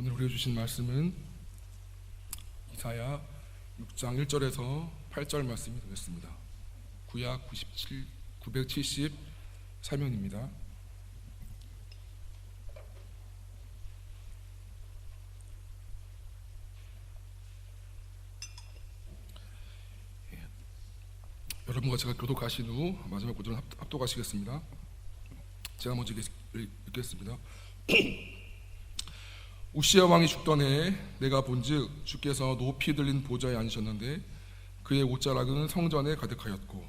오늘 우리가 주신 말씀은 이사야 6장 1절에서 8절 말씀이 되겠습니다. 구약 973면입니다. 여러분과 제가 교독하신 후 마지막 구절을 합독하시겠습니다. 제가 먼저 읽겠습니다. 우시야 왕이 죽던 해에 내가 본즉 주께서 높이 들린 보좌에 앉으셨는데 그의 옷자락은 성전에 가득하였고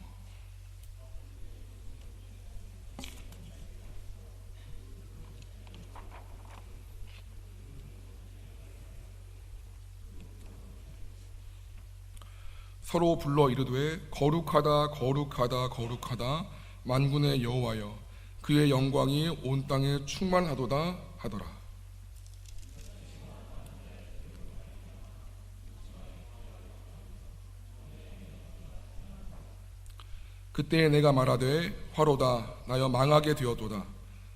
서로 불러 이르되 거룩하다 거룩하다 거룩하다 만군의 여호와여 그의 영광이 온 땅에 충만하도다 하더라. 그때에 내가 말하되 화로다 나여 망하게 되었도다.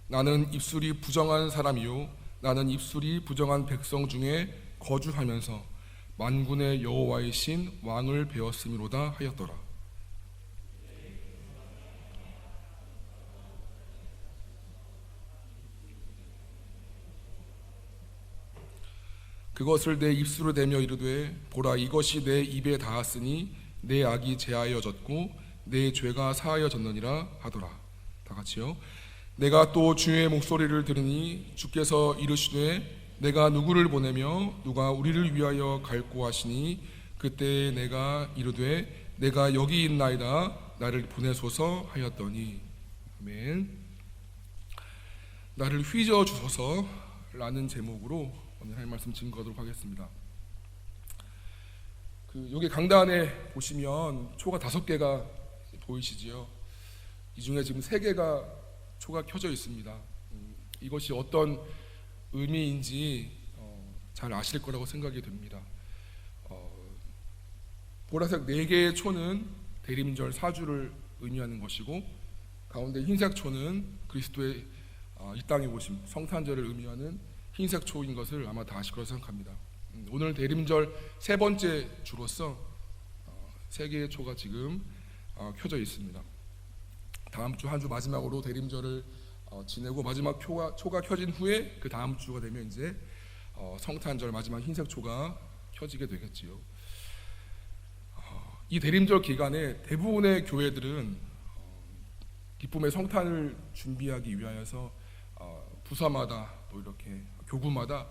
나는 입술이 부정한 사람이요 나는 입술이 부정한 백성 중에 거주하면서 만군의 여호와의 신 왕을 배웠음이로다 하였더라. 그것을 내 입술을 대며 이르되 보라 이것이 내 입에 닿았으니 내 악이 제하여졌고 내 죄가 사하여졌느니라 하더라. 다 같이요. 내가 또 주의 목소리를 들으니 주께서 이르시되 내가 누구를 보내며 누가 우리를 위하여 갈고 하시니 그때 내가 이르되 내가 여기 있나이다 나를 보내소서 하였더니 아멘. 나를 휘저어 주소서라는 제목으로 오늘 하나님 말씀 증거하도록 하겠습니다. 여기 강단에 보시면 초가 5개가 보이시지요? 이 중에 지금 3개가 초가 켜져 있습니다. 이것이 어떤 의미인지 잘 아실 거라고 생각이 됩니다. 보라색 4개의 초는 대림절 4주를 의미하는 것이고 가운데 흰색 초는 그리스도의 이 땅에 오심 성탄절을 의미하는 흰색 초인 것을 아마 다 아실 거라고 생각합니다. 오늘 대림절 3번째 주로서 3개의 초가 지금 켜져 있습니다. 다음 주 한 주 마지막으로 대림절을 지내고 마지막 초가 켜진 후에 그 다음 주가 되면 이제 성탄절 마지막 흰색 초가 켜지게 되겠지요. 이 대림절 기간에 대부분의 교회들은 기쁨의 성탄을 준비하기 위하여서 부서마다 또 이렇게 교구마다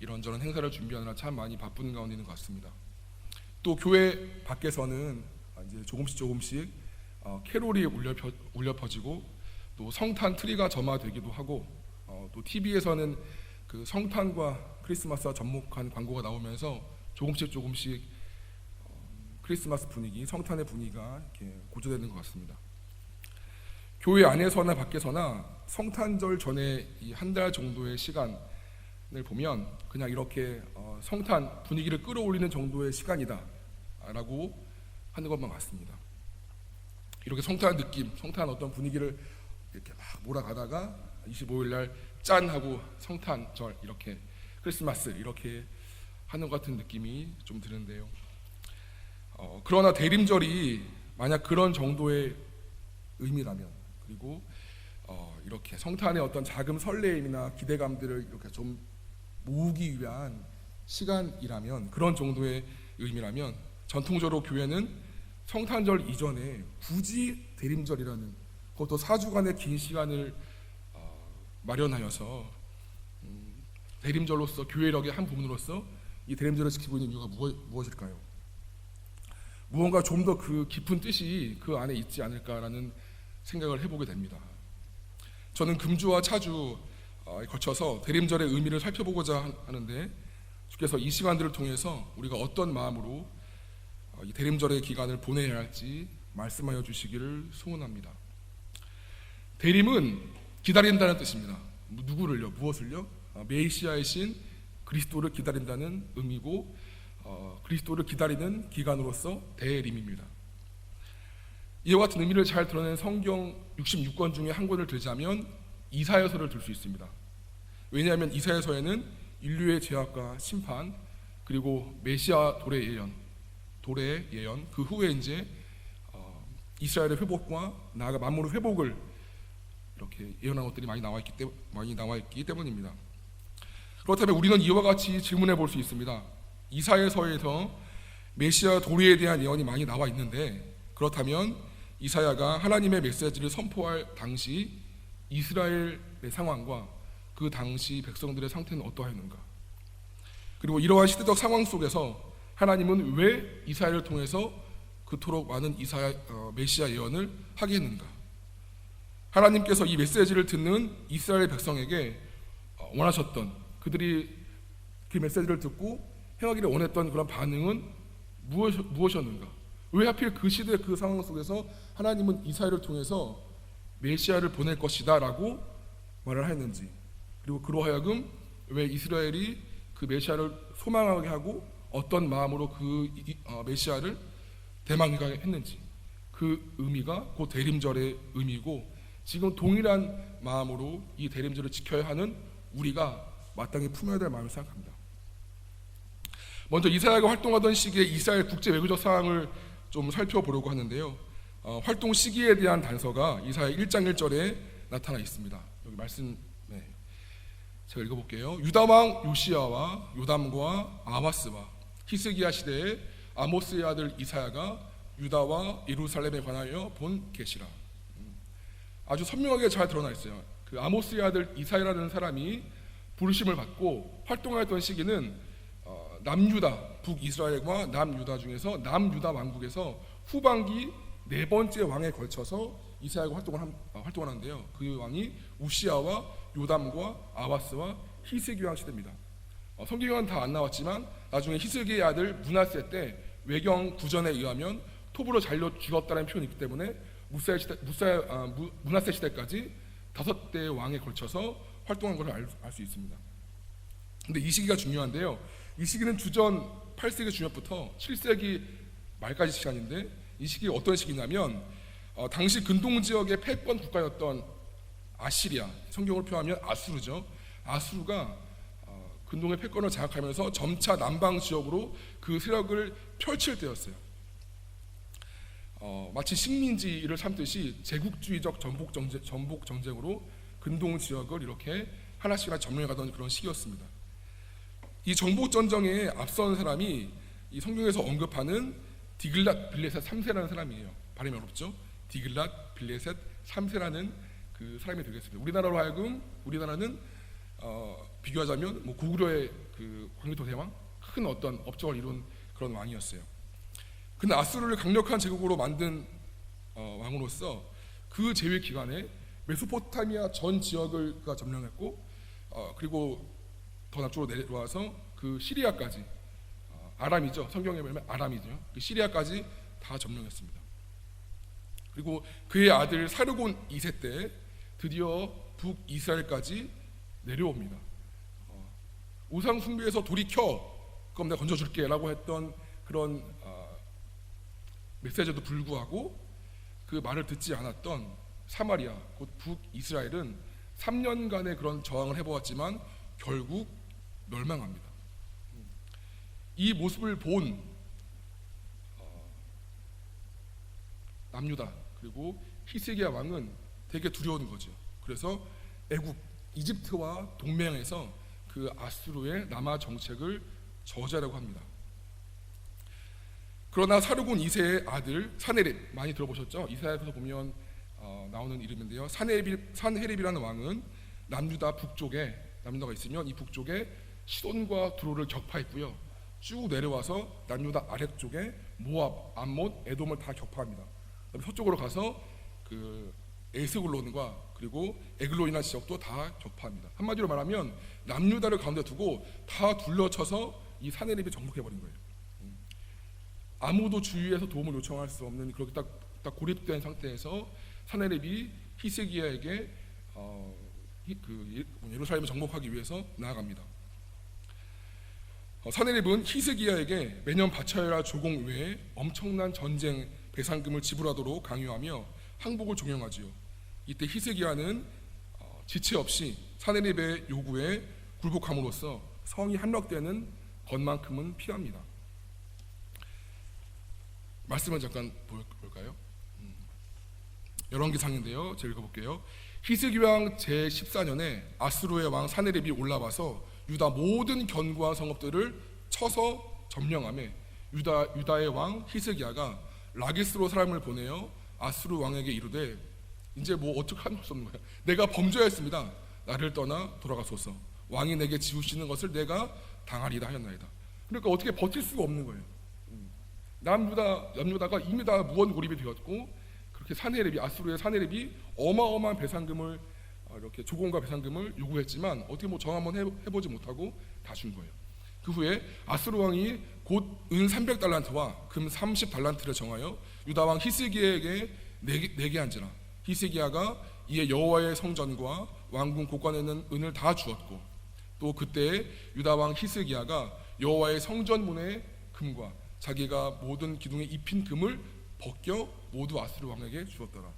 이런저런 행사를 준비하느라 참 많이 바쁜 가운데 있는 것 같습니다. 또 교회 밖에서는 이제 조금씩 캐롤이 울려 퍼지고 또 성탄 트리가 점화되기도 하고 또 TV에서는 그 성탄과 크리스마스와 접목한 광고가 나오면서 조금씩 크리스마스 분위기, 성탄의 분위기가 이렇게 고조되는 것 같습니다. 교회 안에서나 밖에서나 성탄절 전에 이 한 달 정도의 시간을 보면 그냥 이렇게 성탄 분위기를 끌어올리는 정도의 시간이다라고 하는 것만 같습니다. 이렇게 성탄 느낌, 성탄 어떤 분위기를 이렇게 막 몰아가다가 25일 날 짠 하고 성탄절 이렇게 크리스마스 이렇게 하는 것 같은 느낌이 좀 드는데요. 그러나 대림절이 만약 그런 정도의 의미라면 그리고 이렇게 성탄의 어떤 작은 설레임이나 기대감들을 이렇게 좀 모으기 위한 시간이라면 그런 정도의 의미라면 전통적으로 교회는 성탄절 이전에 굳이 대림절이라는 그것도 4주간의 긴 시간을 마련하여서 대림절로서 교회력의 한 부분으로서 이 대림절을 지키고 있는 이유가 무엇일까요? 무언가 좀 더 그 깊은 뜻이 그 안에 있지 않을까라는 생각을 해보게 됩니다. 저는 금주와 차주 거쳐서 대림절의 의미를 살펴보고자 하는데 주께서 이 시간들을 통해서 우리가 어떤 마음으로 이 대림절의 기간을 보내야 할지 말씀하여 주시기를 소원합니다. 대림은 기다린다는 뜻입니다. 누구를요? 무엇을요? 메시아의 신 그리스도를 기다린다는 의미고 그리스도를 기다리는 기간으로서 대림입니다. 이와 같은 의미를 잘 드러낸 성경 66권 중에 한 권을 들자면 이사야서를 들 수 있습니다. 왜냐하면 이사야서에는 인류의 죄악과 심판, 그리고 메시아 도래의 예언, 그 후에 이제 이스라엘의 회복과 나아가 만물의 회복을 이렇게 예언한 것들이 많이 나와 있기 때문입니다. 그렇다면 우리는 이와 같이 질문해 볼 수 있습니다. 이사야서에서 메시아 도래에 대한 예언이 많이 나와 있는데, 그렇다면 이사야가 하나님의 메시지를 선포할 당시 이스라엘의 상황과 그 당시 백성들의 상태는 어떠하였는가? 그리고 이러한 시대적 상황 속에서 하나님은 왜 이사야를 통해서 그토록 많은 메시아 예언을 하게 했는가? 하나님께서 이 메시지를 듣는 이스라엘 백성에게 원하셨던, 그들이 그 메시지를 듣고 행하기를 원했던 그런 반응은 무엇이었는가? 왜 하필 그 시대 그 상황 속에서 하나님은 이사야를 통해서 메시아를 보낼 것이다 라고 말을 했는지, 그리고 그로하여금 왜 이스라엘이 그 메시아를 소망하게 하고 어떤 마음으로 그 메시아를 대망하게 했는지, 그 의미가 곧 대림절의 의미고, 지금 동일한 마음으로 이 대림절을 지켜야 하는 우리가 마땅히 품어야 될 마음을 생각합니다. 먼저 이사야가 활동하던 시기에 이스라엘 국제 외교적 상황을 좀 살펴보려고 하는데요. 활동 시기에 대한 단서가 이사야 1장 1절에 나타나 있습니다. 여기 말씀 제가 읽어볼게요. 유다 왕 요시야와 요담과 아하스와 히스기야 시대에 아모스의 아들 이사야가 유다와 예루살렘에 관하여 본 계시라. 아주 선명하게 잘 드러나 있어요. 그 아모스의 아들 이사야라는 사람이 부르심을 받고 활동하였던 시기는 남유다, 북이스라엘과 남유다 중에서 남유다 왕국에서 후반기 네 번째 왕에 걸쳐서 이사야가 활동을 하는데요. 그 왕이 우시야와 요담과 아하스와 히스기야 왕 시대입니다. 성경에는 다 안 나왔지만 나중에 히스기야의 아들 므낫세 때 외경 구전에 의하면 톱으로 잘려 죽었다는 표현이 있기 때문에 므낫세 시대까지 5대 왕에 걸쳐서 활동한 것을 알 수 있습니다. 근데 이 시기가 중요한데요. 이 시기는 주전 8세기 중엽부터 7세기 말까지 시간인데, 이 시기가 어떤 시기냐면 당시 근동 지역의 패권 국가였던 아시리아, 성경을 표하면 아수르죠. 아수르가 근동의 패권을 장악하면서 점차 남방 지역으로 그 세력을 펼칠 때였어요. 마치 식민지를 삼듯이 제국주의적 전복 정쟁으로 근동 지역을 이렇게 하나씩 점령해가던 그런 시기였습니다. 이 정복 전쟁에 앞선 사람이 이 성경에서 언급하는 디글랏 빌레셋 3세라는 사람이에요. 발음이 어렵죠? 디글랏 빌레셋 3세라는 그 사람이 되겠습니다. 우리나라로 하여금 우리나라는 비교하자면 고구려의 그 광개토 대왕, 큰 어떤 업적을 이룬 그런 왕이었어요. 근데 아수르를 강력한 제국으로 만든 왕으로서 그 제위 기간에 메소포타미아 전 지역을 점령했고, 그리고 더 남쪽으로 내려와서 그 시리아까지, 아람이죠. 성경에 보면 아람이죠. 그 시리아까지 다 점령했습니다. 그리고 그의 아들 사르곤 2세 때 드디어 북이스라엘까지 내려옵니다. 우상 숭배에서 돌이켜, 그럼 내가 건져줄게 라고 했던 그런 메시지에도 불구하고 그 말을 듣지 않았던 사마리아, 곧 북이스라엘은 3년간의 그런 저항을 해보았지만 결국 멸망합니다. 이 모습을 본 남유다 그리고 히스기야 왕은 되게 두려운 거죠. 그래서 애굽, 이집트와 동맹해서 그 아수르의 남하 정책을 저지하려고 합니다. 그러나 사르곤 2세의 아들 사네립, 많이 들어보셨죠? 이사야에서 보면 나오는 이름인데요. 산헤립이라는 왕은 남유다 북쪽에, 남유다가 있으면 이 북쪽에 시돈과 두로를 격파했고요. 쭉 내려와서 남유다 아래쪽에 모압, 암몬, 에돔을 다 격파합니다. 그다음에 서쪽으로 가서 그 에스글론과 그리고 에글론이라는 지역도 다 격파합니다. 한마디로 말하면 남유다를 가운데 두고 다 둘러쳐서 이 산헤립이 정복해버린 거예요. 아무도 주위에서 도움을 요청할 수 없는 그렇게 딱 고립된 상태에서 산헤립이 히스기야에게 예루살렘을 정복하기 위해서 나아갑니다. 산헤립은 히스기야에게 매년 바쳐야 할 조공 외에 엄청난 전쟁 배상금을 지불하도록 강요하며 항복을 종용하지요. 이때 히스기야는 지체 없이 산헤립의 요구에 굴복함으로써 성이 함락되는 것만큼은 피합니다. 말씀을 잠깐 볼까요? 열왕기상인데요. 제가 읽어볼게요. 히스기 왕 제14년에 아수르의 왕 사네립이 올라와서 유다 모든 견고한 성읍들을 쳐서 점령하며 유다의 왕 히스기야가 라기스로 사람을 보내어 아수르 왕에게 이르되 이제 뭐 어떻게 할 수 없는 거야. 내가 범죄했습니다. 나를 떠나 돌아가소서. 왕이 내게 지우시는 것을 내가 당하리다 하였나이다. 그러니까 어떻게 버틸 수가 없는 거예요. 남유다가 이미 다 무원고립이 되었고, 그렇게 아수르의 사네립이 어마어마한 배상금을 이렇게 조공과 배상금을 요구했지만 어떻게 뭐 정 한번 해보지 못하고 다 준 거예요. 그 후에 아수르 왕이 곧 은 300달란트와 금 30달란트를 정하여 유다 왕 히스기야에게 내게 한지라. 히스기야가 이에 여호와의 성전과 왕궁 곳간에 있는 은을 다 주었고, 또 그때 유다 왕 히스기야가 여호와의 성전 문의 금과 자기가 모든 기둥에 입힌 금을 벗겨 모두 아수르 왕에게 주었더라.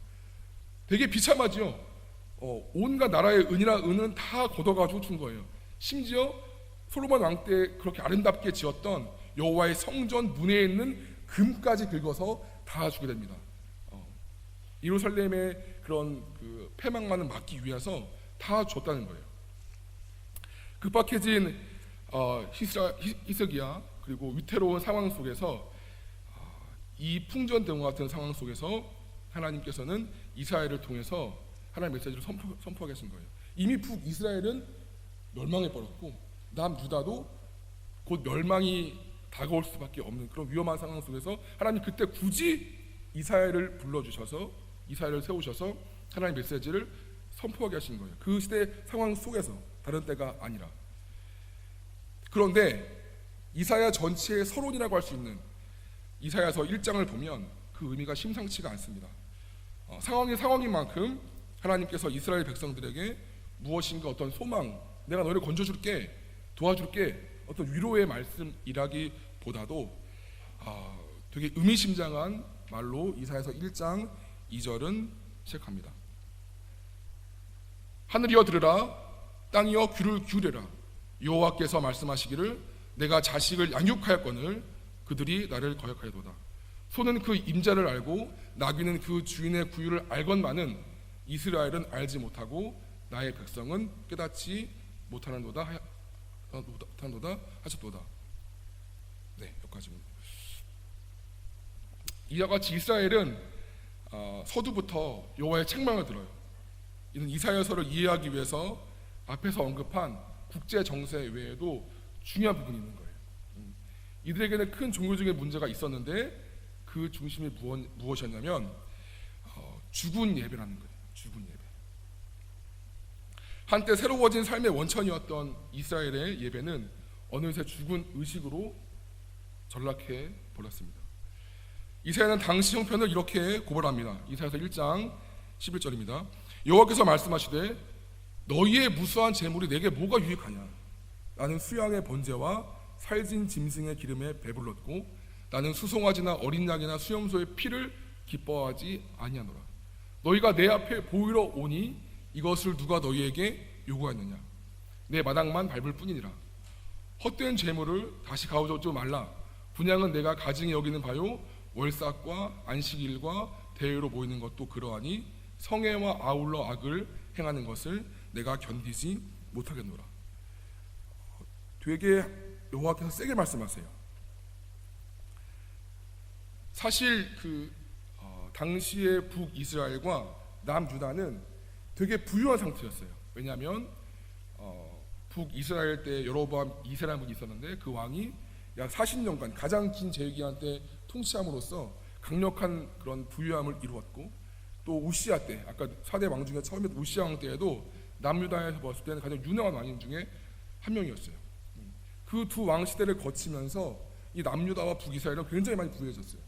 되게 비참하지요. 온갖 나라의 은은 다 걷어가지고 준 거예요. 심지어 솔로몬 왕 때 그렇게 아름답게 지었던 여호와의 성전 문에 있는 금까지 긁어서 다 주게 됩니다. 예루살렘의 그런 그 패망만을 막기 위해서 다 줬다는 거예요. 급박해진 히스기야 그리고 위태로운 상황 속에서 이 풍전등화 같은 상황 속에서 하나님께서는 이스라엘을 통해서 하나님의 메시지를 선포하게 하신 거예요. 이미 북이스라엘은 멸망해 버렸고 남유다도 곧 멸망이 다가올 수밖에 없는 그런 위험한 상황 속에서 하나님 그때 굳이 이스라엘을 불러주셔서 이스라엘을 세우셔서 하나님의 메시지를 선포하게 하신 거예요. 그 시대 상황 속에서, 다른 때가 아니라. 그런데 이사야 전체의 서론이라고 할 수 있는 이사야서 1장을 보면 그 의미가 심상치가 않습니다. 상황이 상황인 만큼 하나님께서 이스라엘 백성들에게 무엇인가 어떤 소망, 내가 너희를 건져줄게, 도와줄게, 어떤 위로의 말씀이라기보다도 되게 의미심장한 말로 이사야서 1장 2절은 시작합니다. 하늘이여 들으라, 땅이여 귀를 기울여라. 여호와께서 말씀하시기를 내가 자식을 양육하였거늘 그들이 나를 거역하여도다. 소는 그 임자를 알고 나귀는 그 주인의 구유를 알건만은 이스라엘은 알지 못하고 나의 백성은 깨닫지 못하는도다 하셨도다. 네, 여기까지입니다. 이와 같이 이스라엘은 서두부터 여호와의 책망을 들어요. 이는 이사야서를 이해하기 위해서 앞에서 언급한 국제 정세 외에도 중요한 부분이 있는 거예요. 이들에게는 큰 종교적인 문제가 있었는데 그 중심이 무엇이었냐면 죽은 예배라는 거예요. 죽은 예배. 한때 새로워진 삶의 원천이었던 이스라엘의 예배는 어느새 죽은 의식으로 전락해 버렸습니다. 이사야는 당시 형편을 이렇게 고발합니다. 이사야서 1장 11절입니다. 여호와께서 말씀하시되 너희의 무수한 재물이 내게 뭐가 유익하냐. 나는 수양의 번제와 살진 짐승의 기름에 배불렀고 나는 수송아지나 어린 양이나 수염소의 피를 기뻐하지 아니하노라. 너희가 내 앞에 보이러 오니 이것을 누가 너희에게 요구하느냐. 내 마당만 밟을 뿐이니라. 헛된 재물을 다시 가져오지 말라. 분양은 내가 가증히 여기는 바요 월삭과 안식일과 대회로 모이는 것도 그러하니 성애와 아울러 악을 행하는 것을 내가 견디지 못하겠노라. 되게 여호와께서 세게 말씀하세요. 사실 당시의 북이스라엘과 남유다는 되게 부유한 상태였어요. 왜냐하면 북이스라엘 때 여로보암 2세라는 분이 있었는데 그 왕이 약 40년간 가장 긴 재기한 때 통치함으로써 강력한 그런 부유함을 이루었고, 또 우시야 때, 아까 4대 왕 중에 처음에 우시야 왕 때에도 남유다에서 봤을 때는 가장 유능한 왕인 중에 한 명이었어요. 그 두 왕 시대를 거치면서 이 남유다와 북이스라엘은 굉장히 많이 부유해졌어요.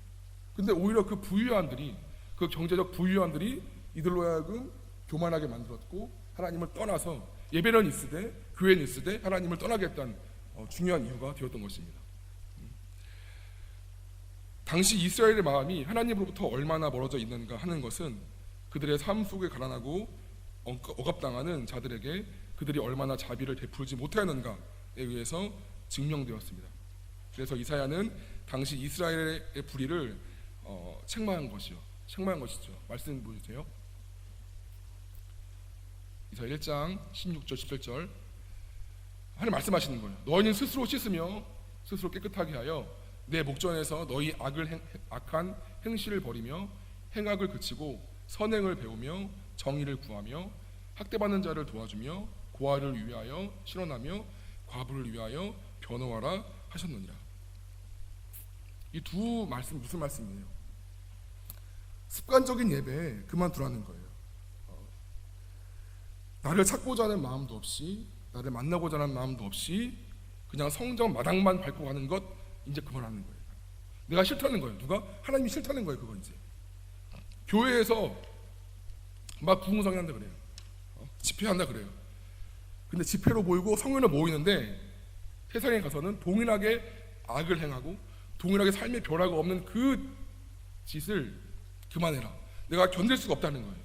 근데 오히려 그 부유함들이, 그 경제적 부유함들이 이들로 하여금 교만하게 만들었고 하나님을 떠나서 예배는 있으되 교회는 있으되 하나님을 떠나게 했던 중요한 이유가 되었던 것입니다. 당시 이스라엘의 마음이 하나님으로부터 얼마나 멀어져 있는가 하는 것은 그들의 삶 속에 가난하고 억압당하는 자들에게 그들이 얼마나 자비를 베풀지 못하였는가에 의해서 증명되었습니다. 그래서 이사야는 당시 이스라엘의 불의를 책망한 것이죠. 말씀 보여주세요. 이사야 1장 16절 17절 하나님 말씀하시는 거예요. 너희는 스스로 씻으며 스스로 깨끗하게 하여 내 목전에서 너희 악한 행실을 버리며 행악을 그치고 선행을 배우며 정의를 구하며 학대받는 자를 도와주며 고아를 위하여 실현하며 과부를 위하여 변호하라 하셨느니라. 이 두 말씀 무슨 말씀이에요? 습관적인 예배에 그만두라는 거예요. 나를 찾고자 하는 마음도 없이, 나를 만나고자 하는 마음도 없이 그냥 성전 마당만 밟고 가는 것 이제 그만하는 거예요. 내가 싫다는 거예요. 누가? 하나님이 싫다는 거예요. 그거 이제 교회에서 막 부흥성회한다 그래요. 집회한다 그래요. 근데 집회로 모이고 성회로 모이는데 세상에 가서는 동일하게 악을 행하고 동일하게 삶의 변화가 없는 그 짓을 그만해라. 내가 견딜 수가 없다는 거예요.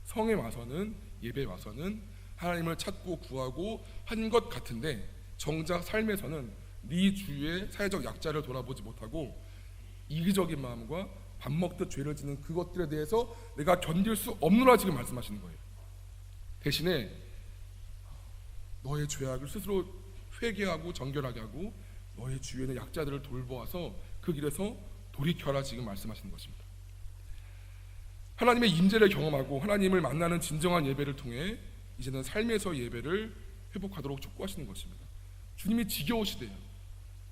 성에 와서는, 예배에 와서는 하나님을 찾고 구하고 한 것 같은데 정작 삶에서는 네 주위의 사회적 약자를 돌아보지 못하고 이기적인 마음과 밥 먹듯 죄를 짓는 그것들에 대해서 내가 견딜 수 없노라 지금 말씀하시는 거예요. 대신에 너의 죄악을 스스로 회개하고 정결하게 하고 너의 주위에 있는 약자들을 돌보아서 그 길에서 돌이켜라 지금 말씀하시는 것입니다. 하나님의 임재를 경험하고 하나님을 만나는 진정한 예배를 통해 이제는 삶에서 예배를 회복하도록 촉구하시는 것입니다. 주님이 지겨우시대요.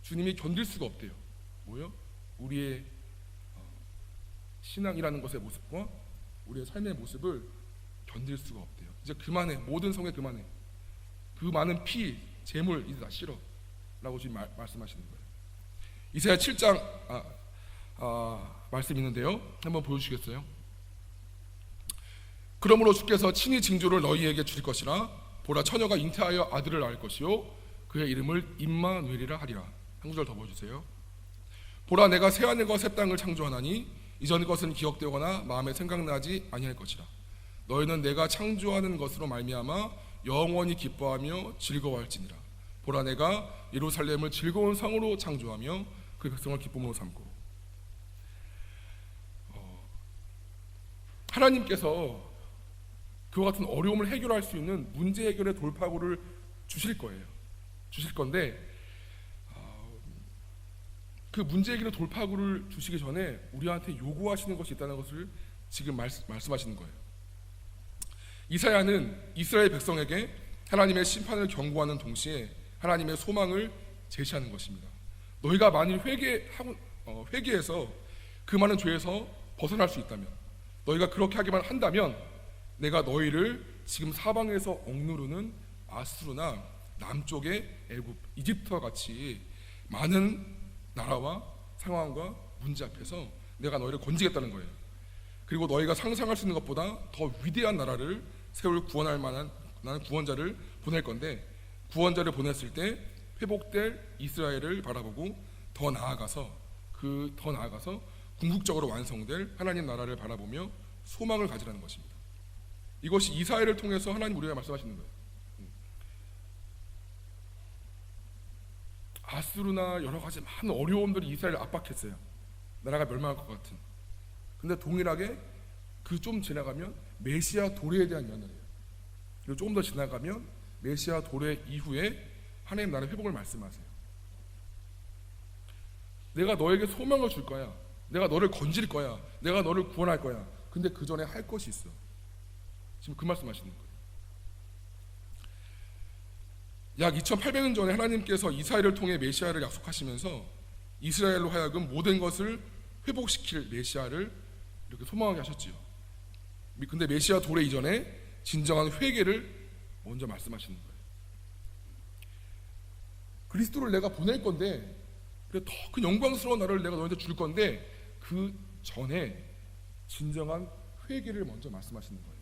주님이 견딜 수가 없대요. 뭐요? 우리의 신앙이라는 것의 모습과 우리의 삶의 모습을 견딜 수가 없대요. 이제 그만해. 모든 성에 그만해. 그 많은 피, 재물 이제 다 싫어 라고 지금 말씀하시는 거예요. 이사야 7장 말씀이 있는데요. 한번 보여주시겠어요? 그러므로 주께서 친히 징조를 너희에게 주실 것이라. 보라, 처녀가 잉태하여 아들을 낳을 것이요 그의 이름을 임마누엘이라 하리라. 한 구절 더 보여주세요. 보라, 내가 새하늘과 새 땅을 창조하나니 이전 것은 기억되거나 마음에 생각나지 아니할 것이라. 너희는 내가 창조하는 것으로 말미암아 영원히 기뻐하며 즐거워할지니라. 보라, 내가 예루살렘을 즐거운 성으로 창조하며 그 백성을 기쁨으로 삼고. 하나님께서 그와 같은 어려움을 해결할 수 있는 문제 해결의 돌파구를 주실 거예요. 주실 건데 그 문제 해결의 돌파구를 주시기 전에 우리한테 요구하시는 것이 있다는 것을 지금 말씀하시는 거예요. 이사야는 이스라엘 백성에게 하나님의 심판을 경고하는 동시에 하나님의 소망을 제시하는 것입니다. 너희가 만일 회개해서 그 많은 죄에서 벗어날 수 있다면, 너희가 그렇게 하기만 한다면 내가 너희를 지금 사방에서 억누르는 아수르나 남쪽의 애굽, 이집트와 같이 많은 나라와 상황과 문제 앞에서 내가 너희를 건지겠다는 거예요. 그리고 너희가 상상할 수 있는 것보다 더 위대한 나라를 세울 구원할 만한 나는 구원자를 보낼 건데, 구원자를 보냈을 때 회복될 이스라엘을 바라보고 더 나아가서 궁극적으로 완성될 하나님 나라를 바라보며 소망을 가지라는 것입니다. 이것이 이사야를 통해서 하나님 우리에게 말씀하시는 거예요. 아수르나 여러 가지 많은 어려움들이 이스라엘을 압박했어요. 나라가 멸망할 것 같은. 근데 동일하게 그 좀 지나가면 메시아 도래에 대한 연설이에요. 그리고 조금 더 지나가면 메시아 도래 이후에 하나님 나라의 회복을 말씀하세요. 내가 너에게 소망을 줄 거야. 내가 너를 건질 거야. 내가 너를 구원할 거야. 근데 그 전에 할 것이 있어. 지금 그 말씀하시는 거예요. 약 2800년 전에 하나님께서 이스라엘을 통해 메시아를 약속하시면서 이스라엘로 하여금 모든 것을 회복시킬 메시아를 이렇게 소망하게 하셨지요. 근데 메시아 도래 이전에 진정한 회개를 먼저 말씀하시는 거예요. 그리스도를 내가 보낼 건데, 더 큰 영광스러운 나라를 내가 너희한테 줄 건데, 그 전에 진정한 회개를 먼저 말씀하시는 거예요.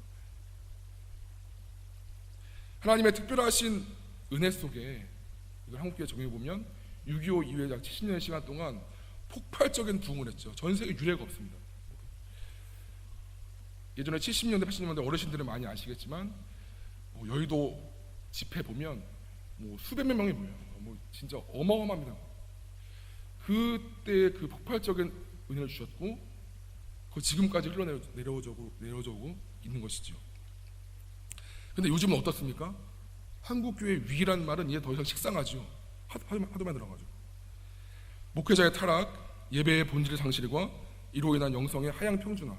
하나님의 특별하신 은혜 속에 이걸 한국교회 적용해 보면 6.25 이후에 약 70년의 시간 동안 폭발적인 부흥을 했죠. 전 세계 유례가 없습니다. 예전에 70년대, 80년대 어르신들은 많이 아시겠지만 여의도 집회 보면 뭐 수백 명이 모여요. 뭐 진짜 어마어마합니다. 그때 그 폭발적인 은혜를 주셨고 그 지금까지 내려오고 있는 것이죠. 근데 요즘은 어떻습니까? 한국교회 위기란 말은 이제 더 이상 식상하죠. 하도만 들어가죠. 목회자의 타락, 예배의 본질의 상실과 이로 인한 영성의 하향 평준화,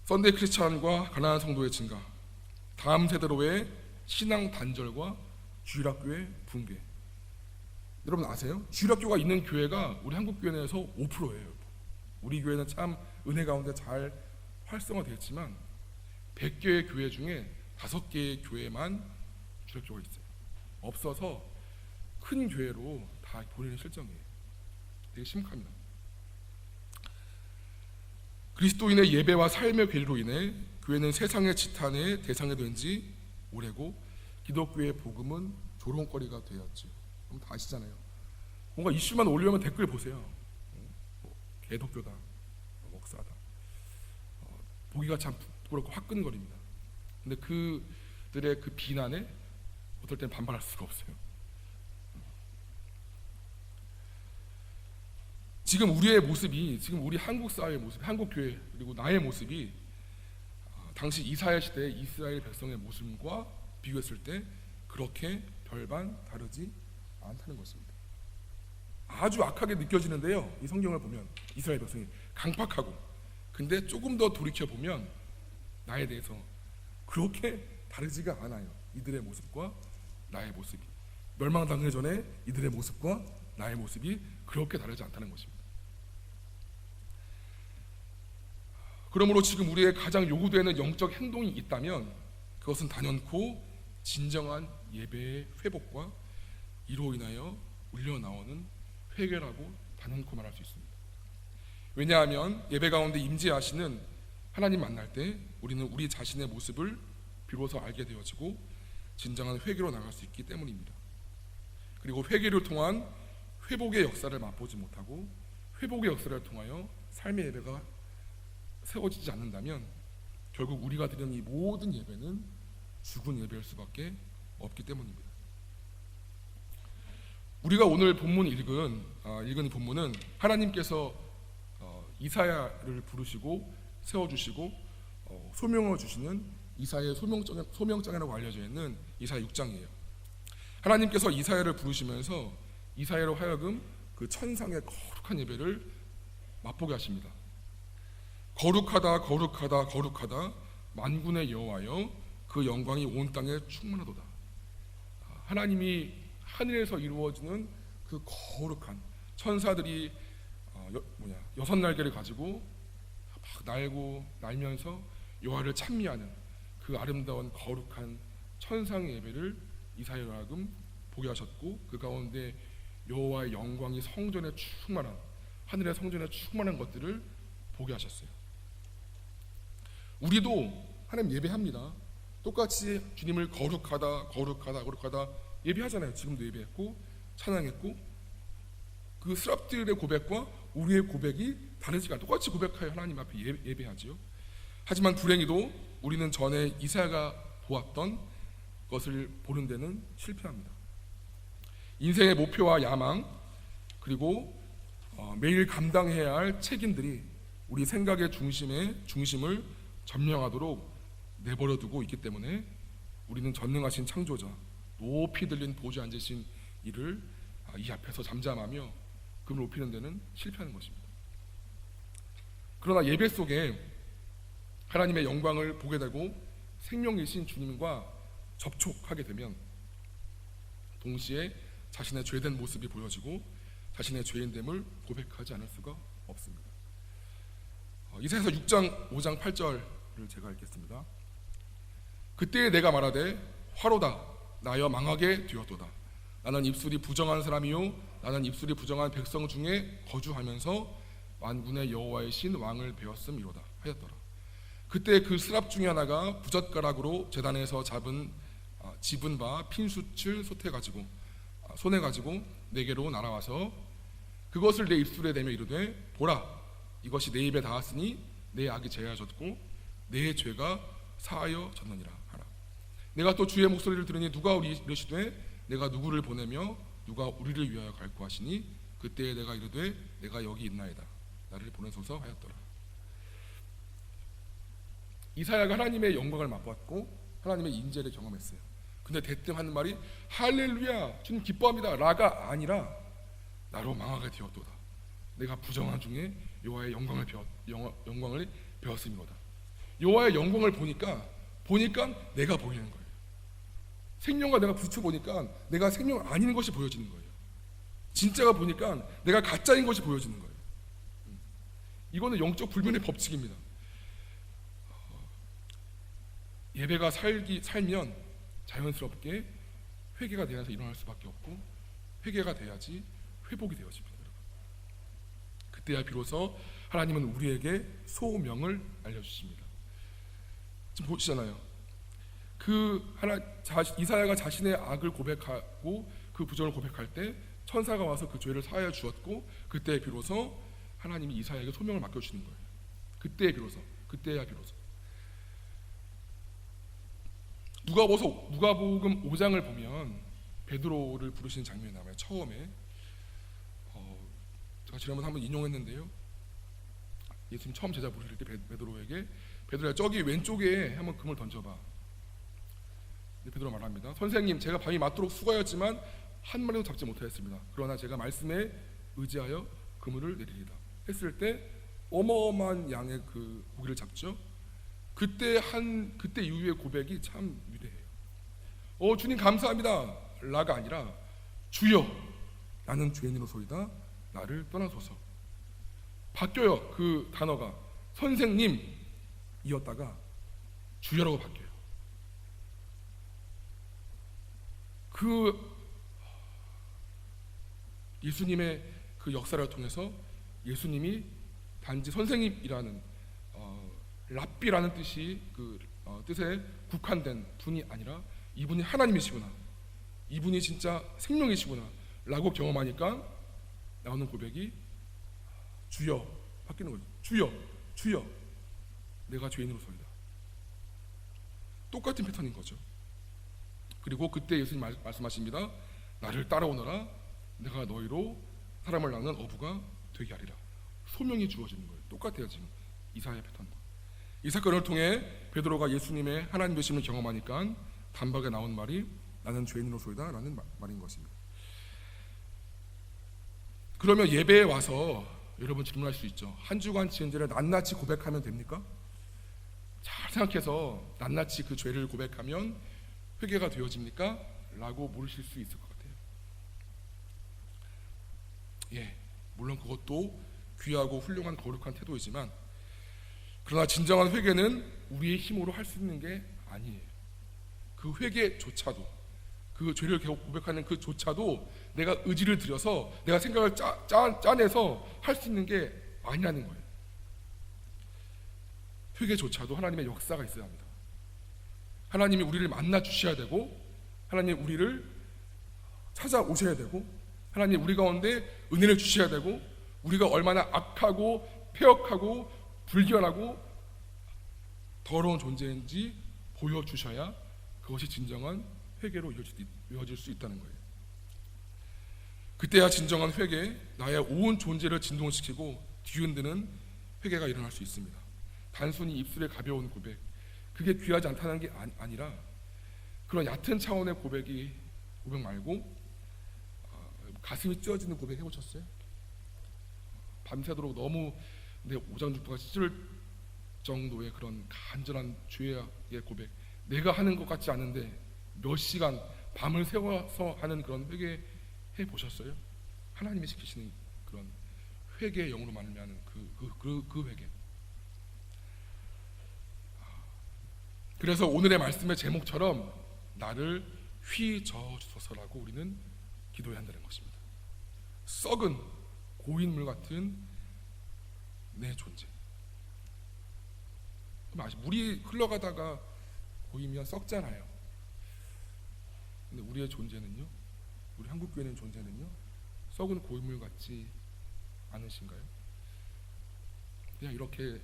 썬데이 크리스찬과 가난한 성도의 증가, 다음 세대로의 신앙 단절과 주일학교의 붕괴. 여러분 아세요? 주일학교가 있는 교회가 우리 한국교회 내에서 5%예요. 우리 교회는 참 은혜 가운데 잘 활성화되었지만 100개의 교회 중에 5개의 교회만 주일학교가 있어요. 없어서 큰 교회로 다 보내는 실정이에요. 되게 심각합니다. 그리스도인의 예배와 삶의 괴리로 인해 교회는 세상의 지탄의 대상이 된 지 오래고 기독교의 복음은 조롱거리가 되었죠. 그럼 다 아시잖아요. 뭔가 이슈만 올리면 댓글 보세요. 개독교다, 목사다. 보기가 참 부끄럽고 화끈거립니다. 근데 그들의 그 비난에 어떨 땐 반발할 수가 없어요. 지금 우리의 모습이, 지금 우리 한국 사회의 모습, 한국 교회 그리고 나의 모습이 당시 이사야 시대의 이스라엘 백성의 모습과 비교했을 때 그렇게 별반 다르지 않다는 것입니다. 아주 악하게 느껴지는데요. 이 성경을 보면 이스라엘 백성이 강팍하고, 근데 조금 더 돌이켜 보면 나에 대해서 그렇게 다르지가 않아요. 이들의 모습과 나의 모습이 멸망당하기 전에 이들의 모습과 나의 모습이 그렇게 다르지 않다는 것입니다. 그러므로 지금 우리의 가장 요구되는 영적 행동이 있다면 그것은 단연코 진정한 예배의 회복과 이로 인하여 울려나오는 회개라고 단연코 말할 수 있습니다. 왜냐하면 예배 가운데 임재하시는 하나님 만날 때 우리는 우리 자신의 모습을 비로소 알게 되어지고 진정한 회개로 나갈 수 있기 때문입니다. 그리고 회개를 통한 회복의 역사를 맛보지 못하고 회복의 역사를 통하여 삶의 예배가 세워지지 않는다면 결국 우리가 드리는 이 모든 예배는 죽은 예배일 수밖에 없기 때문입니다. 우리가 오늘 본문 읽은 본문은 하나님께서 이사야를 부르시고 세워주시고 소명을 주시는 이사야의 소명장이라고 알려져 있는 이사야 6장이에요. 하나님께서 이사야를 부르시면서 이사야로 하여금 그 천상의 거룩한 예배를 맛보게 하십니다. 거룩하다 거룩하다 거룩하다 만군의 여호와여 그 영광이 온 땅에 충만하도다. 하나님이 하늘에서 이루어지는 그 거룩한 천사들이 6날개를 가지고 막 날면서 여호와를 찬미하는 그 아름다운 거룩한 천상의 예배를 이사야로 하여금 보게 하셨고 그 가운데 여호와의 영광이 성전에 충만한 하늘의 성전에 충만한 것들을 보게 하셨어요. 우리도 하나님 예배합니다. 똑같이 주님을 거룩하다 거룩하다 거룩하다 예배하잖아요. 지금도 예배했고 찬양했고 그 스랍들의 고백과 우리의 고백이 다르지가 않아요. 똑같이 고백하여 하나님 앞에 예배하지요. 하지만 불행히도 우리는 전에 이사야가 보았던 것을 보는 데는 실패합니다. 인생의 목표와 야망 그리고 매일 감당해야 할 책임들이 우리 생각의 중심을 점령하도록 내버려 두고 있기 때문에 우리는 전능하신 창조자 높이 들린 보좌에 앉으신 이를 이 앞에서 잠잠하며 그를 높이는 데는 실패하는 것입니다. 그러나 예배 속에 하나님의 영광을 보게 되고 생명이신 주님과 접촉하게 되면 동시에 자신의 죄된 모습이 보여지고 자신의 죄인됨을 고백하지 않을 수가 없습니다. 이사야서 6장 5장 8절을 제가 읽겠습니다. 그때 내가 말하되 화로다 나여 망하게 되었도다. 나는 입술이 부정한 사람이요 나는 입술이 부정한 백성 중에 거주하면서 만군의 여호와의 신 왕을 배웠음이로다 하였더라. 그때 그 스랍 중에 하나가 부젓가락으로 제단에서 집은 바 핀숯을 손에 가지고 내게로 날아와서 그것을 내 입술에 대며 이르되 보라 이것이 내 입에 닿았으니 내 악이 제하여졌고 내 죄가 사하여졌느니라 하라. 내가 또 주의 목소리를 들으니 누가 이르시되 내가 누구를 보내며 누가 우리를 위하여 갈고 하시니 그때에 내가 이르되 내가 여기 있나이다. 나를 보내소서 하였더라. 이사야가 하나님의 영광을 맛봤고 하나님의 인재를 경험했어요. 근데 대뜸 하는 말이 할렐루야 주님 기뻐합니다 라가 아니라 나로 망하게 되었도다. 내가 부정한 중에 여호와의 영광을 배웠음이로다. 여호와의 영광을 보니까 내가 보이는 거예요. 생명과 내가 붙여 보니까 내가 생명 아닌 것이 보여지는 거예요. 진짜가 보니까 내가 가짜인 것이 보여지는 거예요. 이거는 영적 불변의 법칙입니다. 예배가 살면 자연스럽게 회개가 되어서 일어날 수밖에 없고 회개가 돼야지 회복이 되어집니다. 그때야 비로소 하나님은 우리에게 소명을 알려주십니다. 지금 보시잖아요. 이사야가 자신의 악을 고백하고 그 부정을 고백할 때 천사가 와서 그 죄를 사하여 주었고 그때 비로소 하나님이 이사야에게 소명을 맡겨주시는 거예요. 그때야 비로소. 누가복음 5장을 보면 베드로를 부르시는 장면이 나와요. 처음에 제가 지난번에 한번 인용했는데요. 예수님 처음 제자 부르실 때 베드로에게 베드로야 저기 왼쪽에 한번 금을 던져봐. 베드로 말합니다. 선생님 제가 밤이 맞도록 수고하였지만 한 마리도 잡지 못하였습니다. 그러나 제가 말씀에 의지하여 그물을 내리리다 했을 때 어마어마한 양의 그 고기를 잡죠. 그때 이후의 고백이 참 위대해요. 주님 감사합니다 라가 아니라 주여 나는 죄인으로소이다 나를 떠나소서. 바뀌어요. 그 단어가 선생님이었다가 주여라고 바뀌어요. 그 예수님의 그 역사를 통해서 예수님이 단지 선생님이라는 랍비라는 뜻에 국한된 분이 아니라 이분이 하나님이시구나, 이분이 진짜 생명이시구나 라고 경험하니까 나오는 고백이 주여 바뀌는 거죠. 주여 내가 죄인으로서이다. 똑같은 패턴인 거죠. 그리고 그때 예수님 말씀하십니다. 나를 따라오너라 내가 너희로 사람을 낳는 어부가 되게 하리라. 소명이 주어지는 거예요. 똑같아요. 지금 이사야 패턴과 이 사건을 통해 베드로가 예수님의 하나님 되심을 경험하니까 단박에 나온 말이 나는 죄인으로소이다 라는 말인 것입니다. 그러면 예배에 와서 여러분 질문할 수 있죠. 한 주간 지은 죄를 낱낱이 고백하면 됩니까? 잘 생각해서 낱낱이 그 죄를 고백하면 회개가 되어집니까? 라고 물으실 수 있을 것 같아요. 물론 그것도 귀하고 훌륭한 거룩한 태도이지만 그러나 진정한 회개는 우리의 힘으로 할 수 있는 게 아니에요. 그 회개조차도, 그 죄를 고백하는 그조차도 내가 의지를 들여서 내가 생각을 짜내서 할 수 있는 게 아니라는 거예요. 회개조차도 하나님의 역사가 있어야 합니다. 하나님이 우리를 만나 주셔야 되고 하나님이 우리를 찾아오셔야 되고 하나님이 우리 가운데 은혜를 주셔야 되고 우리가 얼마나 악하고 폐역하고 불결하고 더러운 존재인지 보여주셔야 그것이 진정한 회개로 이어질 수 있다는 거예요. 그때야 진정한 회개, 나의 온 존재를 진동시키고 뒤흔드는 회개가 일어날 수 있습니다. 단순히 입술에 가벼운 고백, 그게 귀하지 않다는 게 아니라 그런 얕은 차원의 고백 말고 가슴이 찢어지는 고백 해보셨어요? 밤새도록 너무 내 오장육부가 찢을 정도의 그런 간절한 주의 고백, 내가 하는 것 같지 않은데 몇 시간 밤을 새워서 하는 그런 회개 해보셨어요? 하나님이 시키시는 그런 회개의 영으로 말미암는 그 회개. 그래서 오늘의 말씀의 제목처럼 나를 휘저어주소서라고 우리는 기도해야 한다는 것입니다. 썩은 고인물 같은 내 존재. 물이 흘러가다가 고이면 썩잖아요. 근데 우리의 존재는요, 우리 한국교회의 존재는요, 썩은 고인물 같지 않으신가요? 그냥 이렇게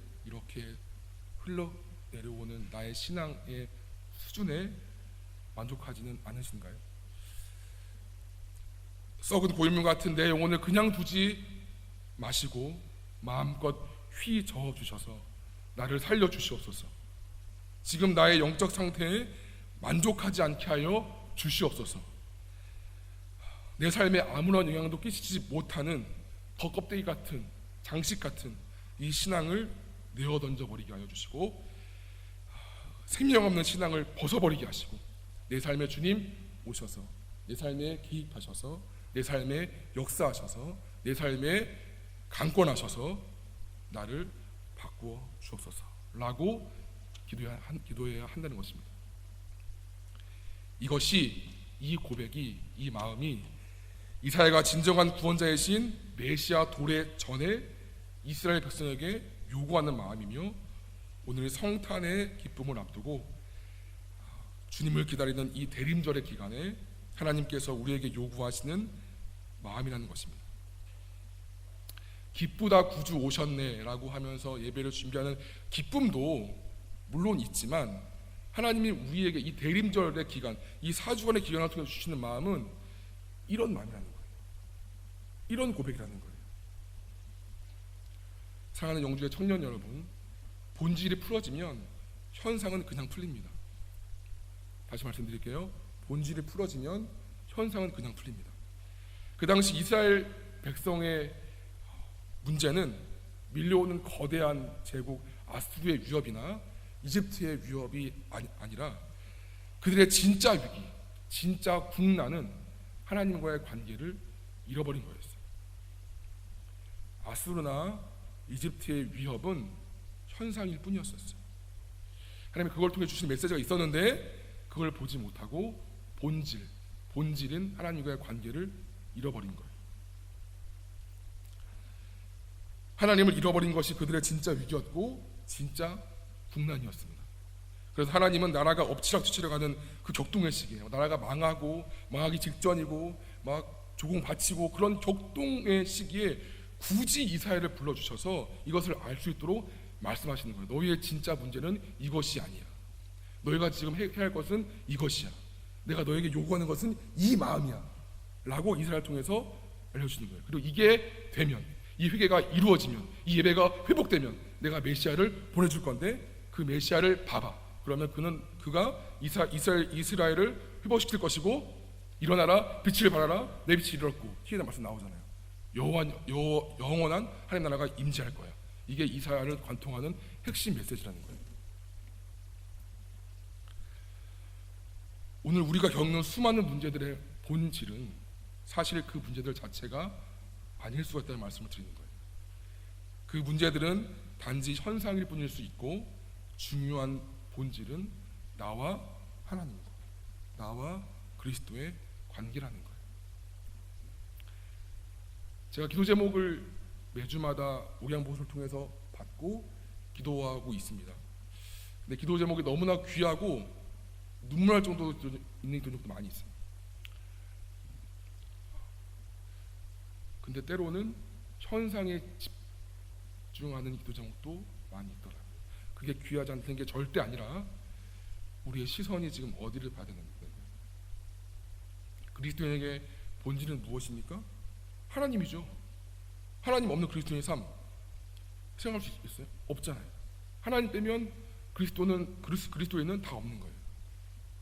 흘러 내려오는 나의 신앙의 수준에 만족하지는 않으신가요? 썩은 고인물 같은 내 영혼을 그냥 두지 마시고 마음껏 휘저어 주셔서 나를 살려 주시옵소서. 지금 나의 영적 상태에 만족하지 않게 하여 주시옵소서. 내 삶에 아무런 영향도 끼치지 못하는 겉껍데기 같은 장식 같은 이 신앙을 내어 던져버리게 하여 주시고 생명 없는 신앙을 벗어버리게 하시고 내 삶에 주님 오셔서 내 삶에 개입하셔서 내 삶에 역사하셔서 내 삶에 강권하셔서 나를 바꾸어 주옵소서 라고 기도해야 한다는 것입니다. 이 고백이, 이 마음이 이사야가 진정한 구원자이신 메시아 도래 전에 이스라엘 백성에게 요구하는 마음이며 오늘 성탄의 기쁨을 앞두고 주님을 기다리는 이 대림절의 기간에 하나님께서 우리에게 요구하시는 마음이라는 것입니다. 기쁘다 구주 오셨네 라고 하면서 예배를 준비하는 기쁨도 물론 있지만 하나님이 우리에게 이 대림절의 기간, 이 4주간의 기간을 통해 주시는 마음은 이런 마음이라는 거예요. 이런 고백이라는 거예요. 사랑하는 영주의 청년 여러분, 본질이 풀어지면 현상은 그냥 풀립니다. 다시 말씀드릴게요. 본질이 풀어지면 현상은 그냥 풀립니다. 그 당시 이스라엘 백성의 문제는 밀려오는 거대한 제국 아수르의 위협이나 이집트의 위협이 아니라 그들의 진짜 위기, 진짜 국난은 하나님과의 관계를 잃어버린 거였어요. 아수르나 이집트의 위협은 현상일 뿐이었었어요. 하나님이 그걸 통해 주신 메시지가 있었는데 그걸 보지 못하고 본질인 하나님과의 관계를 잃어버린 거예요. 하나님을 잃어버린 것이 그들의 진짜 위기였고 진짜 국난이었습니다. 그래서 하나님은 나라가 엎치락뒤치락하는 그 격동의 시기에 나라가 망하기 직전이고 막 조공바치고 그런 격동의 시기에 굳이 이사야를 불러주셔서 이것을 알 수 있도록 말씀하시는 거예요. 너희의 진짜 문제는 이것이 아니야. 너희가 지금 해야 할 것은 이것이야. 내가 너에게 요구하는 것은 이 마음이야 라고 이사야를 통해서 알려주시는 거예요. 그리고 이게 되면, 이 회개가 이루어지면, 이 예배가 회복되면 내가 메시아를 보내줄 건데 그 메시아를 봐봐. 그러면 그가 이스라엘을 회복시킬 것이고 일어나라 빛을 발하라 내 빛이 이르렀고 뒤에 말씀 나오잖아요. 영원한 하나님 나라가 임재할 거야. 이게 이사야를 관통하는 핵심 메시지라는 거예요. 오늘 우리가 겪는 수많은 문제들의 본질은 사실 그 문제들 자체가 아닐 수가 있다는 말씀을 드리는 거예요. 그 문제들은 단지 현상일 뿐일 수 있고 중요한 본질은 나와 하나님과 나와 그리스도의 관계라는 거예요. 제가 기도 제목을 매주마다 오리한보수를 통해서 받고 기도하고 있습니다. 근데 기도 제목이 너무나 귀하고 눈물날 정도로 있는 기도 제목도 많이 있어요. 근데 때로는 현상에 집중하는 기도 제목도 많이 있더라고요. 그게 귀하지 않다는 게 절대 아니라 우리의 시선이 지금 어디를 봐야 되는 거예요. 그리스도인에게 본질은 무엇입니까? 하나님이죠. 하나님 없는 그리스도인의 삶 생각할 수 있어요? 없잖아요. 하나님 빼면 그리스도인은 다 없는 거예요.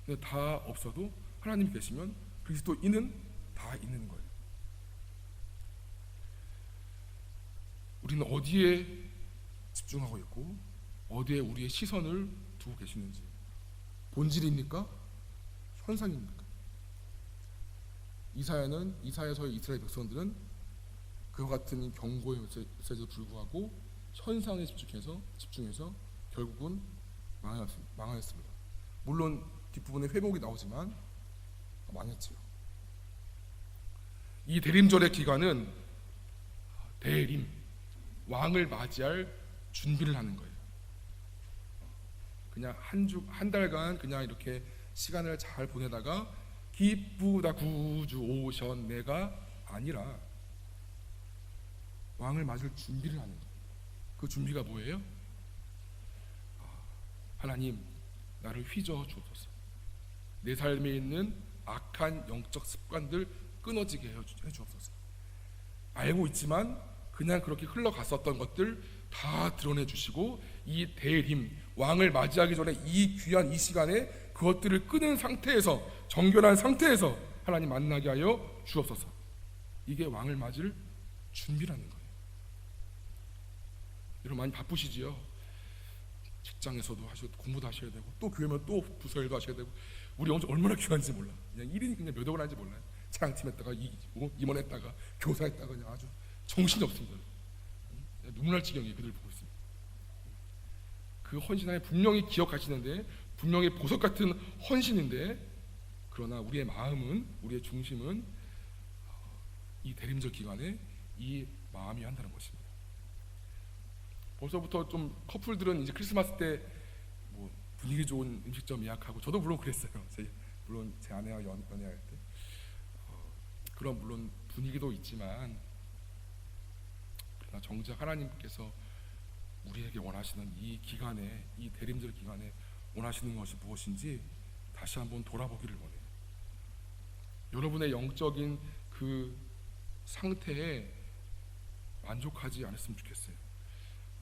근데 다 없어도 하나님이 계시면 그리스도인은 다 있는 거예요. 우리는 어디에 집중하고 있고 어디에 우리의 시선을 두고 계시는지, 본질입니까? 현상입니까? 이사야서의 이스라엘 백성들은 그와 같은 경고의 메시지에도 불구하고 현상에 집중해서 결국은 망하였습니다. 물론 뒷부분에 회복이 나오지만 망했지요. 이 대림절의 기간은 대림, 왕을 맞이할 준비를 하는 거예요. 그냥 한 달간 그냥 이렇게 시간을 잘 보내다가 기쁘다 구주 오셨네가 아니라 왕을 맞을 준비를 하는 거예요. 그 준비가 뭐예요? 하나님, 나를 휘저어 주옵소서. 내 삶에 있는 악한 영적 습관들 끊어지게 해주옵소서. 알고 있지만 그냥 그렇게 흘러갔었던 것들 다 드러내 주시고 이 대림 왕을 맞이하기 전에 이 귀한 이 시간에 그것들을 끊은 상태에서 정결한 상태에서 하나님 만나게 하여 주옵소서. 이게 왕을 맞을 준비라는 거예요. 여러분 많이 바쁘시지요? 직장에서도 하셔도 공부도 하셔야 되고 또 교회면 또 부서일도 하셔야 되고 우리 얼마나 귀한지 몰라. 그냥 1인이 그냥 몇 억을 하는지 몰라요. 차양팀 했다가 임원했다가 교사했다가 그냥 아주 정신이 없습니다. 눈물 날 지경이에요. 그들 보고 있습니다. 그 헌신 안에 분명히 기억하시는데 분명히 보석 같은 헌신인데 그러나 우리의 마음은 우리의 중심은 이 대림절 기간에 이 마음이 한다는 것입니다. 벌써부터 좀 커플들은 이제 크리스마스 때 뭐 분위기 좋은 음식점 예약하고 저도 물론 그랬어요. 물론 제 아내와 연애할 때 그런 물론 분위기도 있지만 그러나 정작 하나님께서 우리에게 원하시는 이 기간에 이 대림절 기간에 원하시는 것이 무엇인지 다시 한번 돌아보기를 원해요. 여러분의 영적인 그 상태에 만족하지 않았으면 좋겠어요.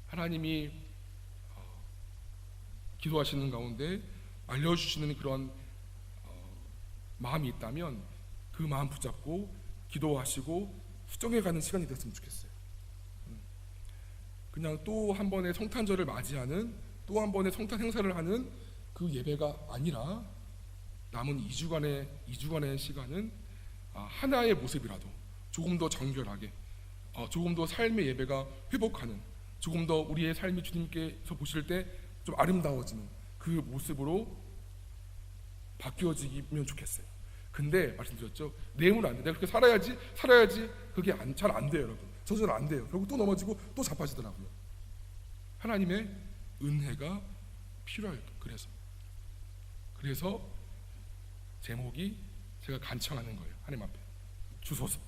하나님이 기도하시는 가운데 알려주시는 그런 마음이 있다면 그 마음 붙잡고 기도하시고 수정해가는 시간이 됐으면 좋겠어요. 그냥 또 한 번의 성탄절을 맞이하는 또 한 번의 성탄 행사를 하는 그 예배가 아니라 남은 2주간의 시간은 하나의 모습이라도 조금 더 정결하게 조금 더 삶의 예배가 회복하는 조금 더 우리의 삶이 주님께서 보실 때 좀 아름다워지는 그 모습으로 바뀌어지면 좋겠어요. 근데 말씀드렸죠. 내일은 안 돼. 내가 그렇게 살아야지 그게 잘 안 돼요, 여러분. 저절로 안 돼요. 결국 또 넘어지고 또 자빠지더라고요. 하나님의 은혜가 필요해요. 그래서 제목이 제가 간청하는 거예요. 하나님 앞에 주소서.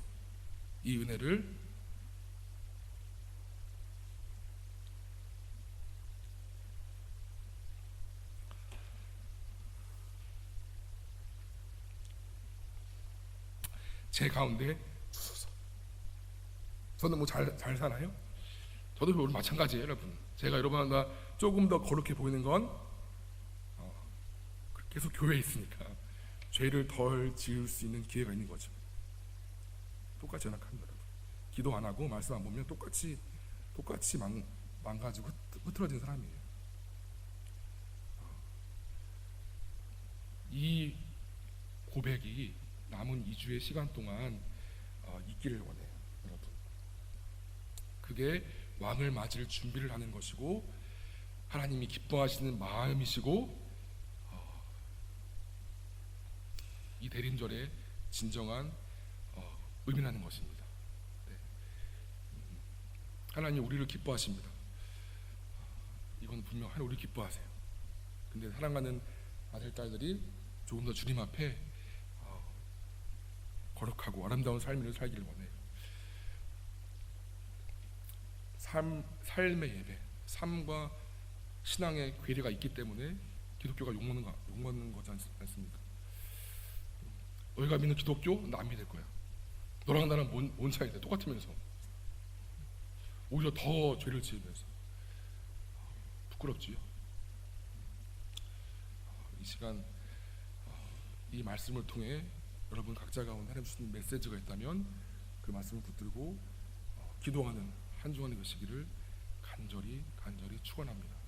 이 은혜를 제 가운데 주소서. 저는 뭐 잘 살아요? 저도 오늘 마찬가지예요, 여러분. 제가 여러분보다 조금 더 거룩해 보이는 건 계속 교회에 있으니까 죄를 덜 지을 수 있는 기회가 있는 거죠. 똑같이 연락합니다. 기도 안 하고 말씀 안 보면 똑같이 망가지고 흐트러진 사람이에요. 이 고백이 남은 2주의 시간 동안 있기를 원해요, 여러분. 그게 왕을 맞을 준비를 하는 것이고 하나님이 기뻐하시는 마음이시고 이 대림절의 진정한 의미라는 것입니다. 네. 하나님 우리를 기뻐하십니다. 이건 분명 하나님 우리 기뻐하세요. 근데 사랑하는 아들 딸들이 조금 더 주님 앞에 거룩하고 아름다운 삶을 살기를 원해요. 삶의 예배, 삶과 신앙의 괴리가 있기 때문에 기독교가 욕먹는 거지 않습니까? 너희가 믿는 기독교? 나 안 믿을 거야. 너랑 나랑 뭔 차이야? 똑같으면서 오히려 더 죄를 지으면서 부끄럽지요. 이 시간 이 말씀을 통해 여러분 각자 가운데 하나님 주신 메시지가 있다면 그 말씀을 붙들고 기도하는 한 주간이 되시기를 간절히 축원합니다.